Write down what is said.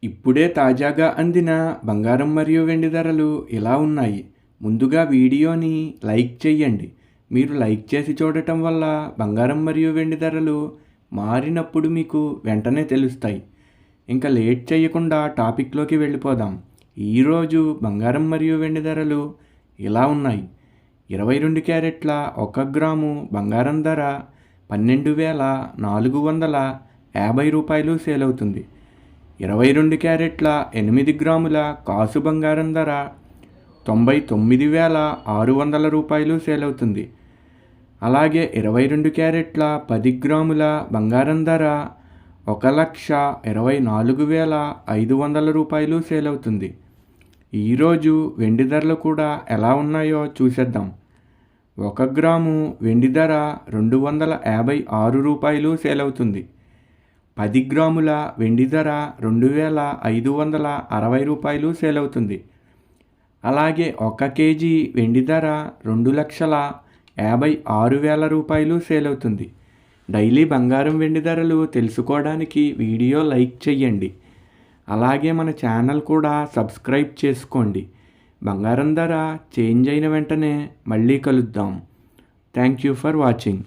ఇప్పుడే తాజాగా అందిన బంగారం మరియు వెండి ధరలు ఇలా ఉన్నాయి. ముందుగా వీడియోని లైక్ చేయండి. మీరు లైక్ చేసి చూడటం వల్ల బంగారం మరియు వెండి ధరలు మారినప్పుడు మీకు వెంటనే తెలుస్తాయి. ఇంకా లేట్ చేయకుండా టాపిక్లోకి వెళ్ళిపోదాం. ఈరోజు బంగారం మరియు వెండి ధరలు ఇలా ఉన్నాయి. 22 క్యారెట్ల 1 గ్రాము బంగారం ధర 12,450 రూపాయలు సేల్ అవుతుంది. 22 క్యారెట్ల 8 గ్రాముల కాసు బంగారం ధర 99,600 రూపాయలు సేల్ అవుతుంది. అలాగే 22 క్యారెట్ల 10 గ్రాముల బంగారం ధర 1,24,500 రూపాయలు సేల్ అవుతుంది. ఈరోజు వెండి ధరలు కూడా ఎలా ఉన్నాయో చూసేద్దాం. 1 గ్రాము వెండి ధర 256 రూపాయలు సేల్ అవుతుంది. 10 గ్రాముల వెండి ధర 2,560 రూపాయలు సేల్ అవుతుంది. అలాగే 1 కేజీ వెండి ధర 2,56,000 రూపాయలు సేల్ అవుతుంది. డైలీ బంగారం వెండి ధరలు తెలుసుకోవడానికి వీడియో లైక్ చేయండి. అలాగే మన ఛానల్ కూడా సబ్స్క్రైబ్ చేసుకోండి. బంగారం ధర చేంజ్ అయిన వెంటనే మళ్ళీ కలుద్దాం. Thank you for watching.